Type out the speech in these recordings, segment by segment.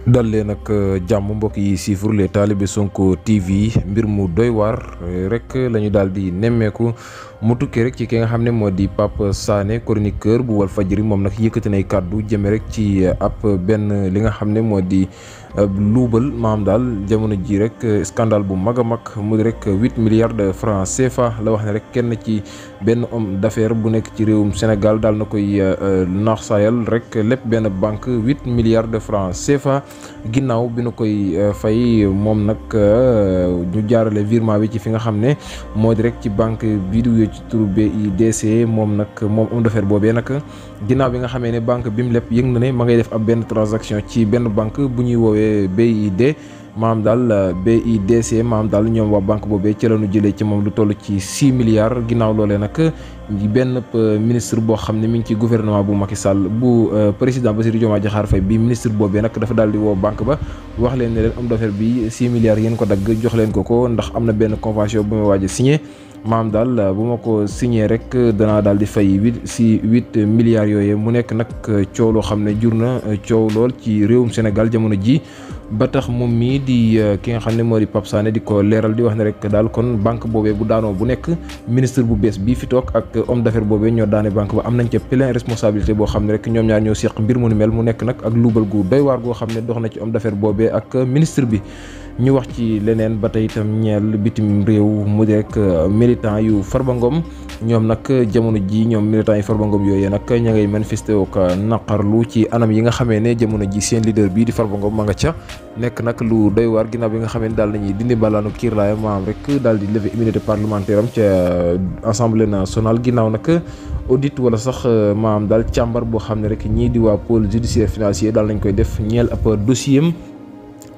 dal leen ak jàmm mbokk yi siifur les talibé Sonko TV mbir mu doy waar rek la ñu daal di nemmeeku mu tukkee rek ci ki nga xam ne moo di Pape Sané chroniqueur bu Walfadjri moom nag yëkkati nay kàddu jëme rek ci ab benn li nga xam ne moo di luubal maam daal jamono ji rek scandale bu mag a mag mu di rek 8 milliards de francs CFA la wax ne rek kenn ci benn homme d'affaires bu nekk ci réewum Sénégal daal na koy naax saayal rek lépp benn banque 8 milliards de francs CFA ginnaaw bi nu koy fay moom nag ñu jaarale virement bi ci fi nga xam ne moo di rek ci banque bii di wuyoo ci turu BIDC moom homme d'affaires boobee nag ginnaaw bi nga xamee ne banque bi mu lépp yëg na ne ma ngay def ab benn transaction ci benn banque bu ñuy woowee BID maam daal BIDC maam daal ñoom waa banque boobee ci lañu jëlee ci moom lu toll ci 6 milliards ginnaaw loolee nag benn ministre boo xam ne mi ngi ci gouvernement bu Macky Sall bu président Bassirou Diomaye Diakhar Faye bi ministre boobee nag dafa daal di woo banque ba wax leen ne leen homme d'affaires bi 6 milliards yéen ko dagg jox leen ko ndax am na benn convention bu ma waaj a signé maam daal bu ma ko signé rek danaa daal di fay 8 milliards yooyu mu nekk nag coow loo xam ne jur na coow lool ci réewum Sénégal jamono ji ba tax moom mii di ki nga xam ne moo di Pape Sané di ko leeral di wax ne rek daal kon banque boobee bu daanoo bu nekk ministre bu bees bii fi toog ak homme d'affaires boobee ñoo daane banque ba am nañ ca plein responsabilité boo xam ne rek ñoom ñaar ñoo seq mbir mu ni mel mu nekk nag ak luubal gu doy waar goo xam ne dox na ci homme d'affaires boobee ak ministre bi. ñu wax ci leneen ba tey itam ñeel bitim réew mu di rek militant yu Farba Ngom ñoom nag jamono ji ñoom militant yu Farba Ngom yooyee nag ña ngay manifesté wu ko naqarlu ci anam yi nga xamee ne jamono ji seen leader bii di Farba Ngom ma nga ca nekk nag lu doy waar ginnaaw bi nga xamee ne daal nañuy dindi balaanu kiirlaaya maam rek daal di lever immunité parlementaire am ca assemblée nationale ginnaaw nag audit wala sax maam daal càmbar boo xam ne rek ñii di waa pôle judiciaire financier daal nañ koy def ñeel ab dossier am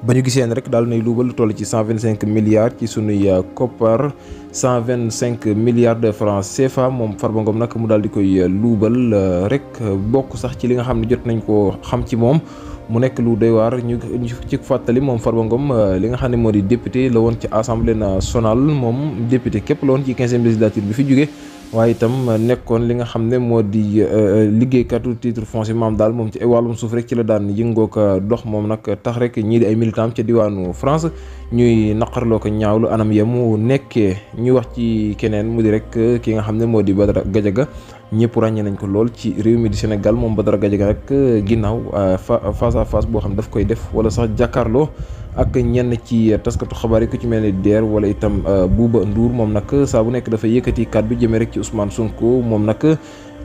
ba ñu gisee ne rek daal nay luubal lu toll ci 125 milliards ci sunuy koppar 125 milliards de francs CFA moom Farba Ngom nag mu daal di koy luubal rek bokk sax ci li nga xam ne jot nañ koo xam ci moom mu nekk lu doy waar ñu ci fàttali moom Farba Ngom li nga xam ne moo di député la woon ci assemblée nationale moom député képp la woon ci 15e législature bi fi jóge waaye itam nekkoon li nga xam ne moo di liggéeykatu titre foncier maam daal moom ci wàllum suuf rek ci la daan yëngoo ko dox moom nag tax rek ñii di ay militants ca diwaanu France ñuy naqarloo ko ñaawlu anam ya mu nekkee ñu wax ci keneen mu di rek ki nga xam ne moo di Badara Gadiaga ñëpp ràññee nañ ko lool ci réew mi di Sénégal moom Badara Gadiaga rek ginnaaw face à face boo xam ne daf koy def wala sax jàkkaarloo ak ñenn ci taskatu xabaar yi ku ci mel ni DER wala itam Bouba Ndour moom nag saa bu nekk dafa yëkkati kàddu jëmee rek ci Ousmane Sonko moom nag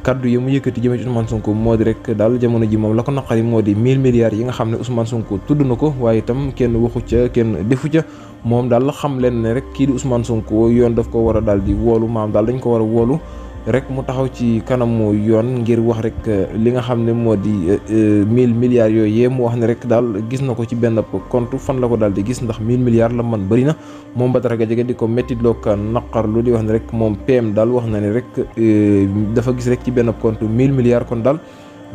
kaddu yi mu yëkkati jëmee ci Ousmane Sonko moo di rek daal jamono ji moom la ko naqari moo di 1000 milliards yi nga xam ne Ousmane Sonko tudd na ko waaye itam kenn waxu ca kenn defu ca moom daal xam leen ne rek kii di Ousmane Sonko yoon daf ko war a daal di woolu maam daal dañ ko war a woolu rek mu taxaw ci kanamu yoon ngir wax rek li nga xam ne moo di 1000 milliards yooyu mu wax ne rek daal gis na ko ci benn compte fan la ko daal di gis ndax 1000 milliards la man bëri na moom Badara Gadiaga di ko méttitloo ko naqarlu di wax ne rek moom PM daal wax na ne rek dafa gis rek ci benn compte 1000 milliards kon daal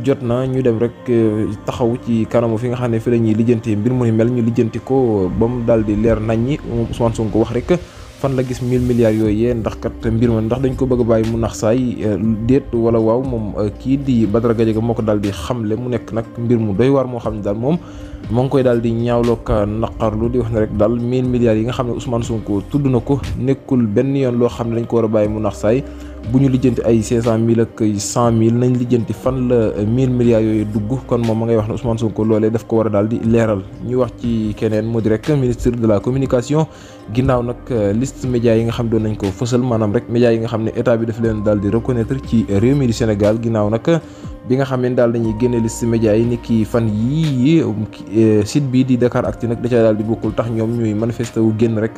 jot na ñu dem rek taxaw ci kanamu fi nga xam ne fi la ñuy lijjantee mbir mu ni mel ñu lijjanti ko ba mu daal di leer nañ ñi moom Ousmane Sonko wax rek fan la gis 1000 milliards yooyu ndax kat mbir ma ndax dañ ko bëgg a bàyyi mu nax saay déet wala waaw moom kii di Badara Gadiaga moo ko daal di xamle mu nekk nag mbir mu doy waar moo xam ne daal moom moo ngi koy daal di ñaawloo ka naqarlu di wax ne rek daal 1000 milliards yi nga xam ne Ousmane Sonko tudd na ko nekkul benn yoon loo xam ne dañ ko war a bàyyi mu nax saay bu ñu lijjanti ay 500000 ak 100000 nañ lijjanti fan la 1000 milliards yooyu dugg kon moom ma ngay wax ne Ousmane Sonko loolee daf ko war a daal di leeral ñu wax ci keneen moo di rek ministre de la communication ginnaaw nag liste médias yi nga xam doon nañ ko fësal maanaam rek médias yi nga xam ne état bi daf leen daal di reconnaître ci réew mi di Sénégal ginnaaw nag bi nga xam ne daal dañuy génne liste médias yi ni ki fan yii site bii di Dakaractu nag da ca daal di bokkul tax ñoom ñuy manifester wu génn rek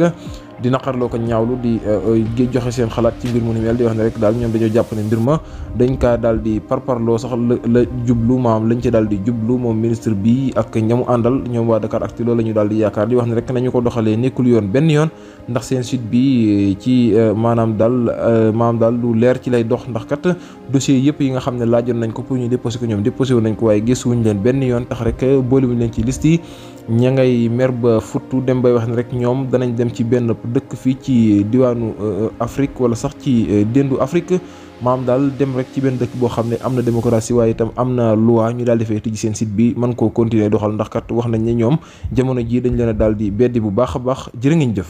di naqarloo ko ñaawlu di joxe seen xalaat ci mbir mu ni mel di wax ne rek daal ñoom dañoo jàpp ne mbir ma dañ kaa daal di parparloo sax la jublu maam lañ ca daal di jublu moom ministre bi ak ñamu àndal ñoom waa Dakaractu loolu la ñu daal di yaakaar di wax ne rek nañu ko doxalee nekkul yoon benn yoon ndax seen site bi ci maanaam daal lu leer ci lay dox ndax kat dossier yëpp yi nga xam ne laajoon nañ ko pour ñu déposé ko ñoom déposé wu nañ ko waaye gëstuwuñ leen benn yoon tax rek boolewuñ leen ci liste yi ña ngay mer ba futtu dem bay wax ne rek ñoom danañ dem ci benn dëkk fii ci diwaanu Afrique wala sax ci déndu Afrique maam daal dem rek ci benn dëkk boo xam ne am na démocratie waaye itam am na loi ñu daal di fay tijji seen site bi mën koo continuer doxal ndax kat wax nañ ne ñoom jamono jii dañ leen a daal di beddi bu baax a baax jërë ngeen jëf.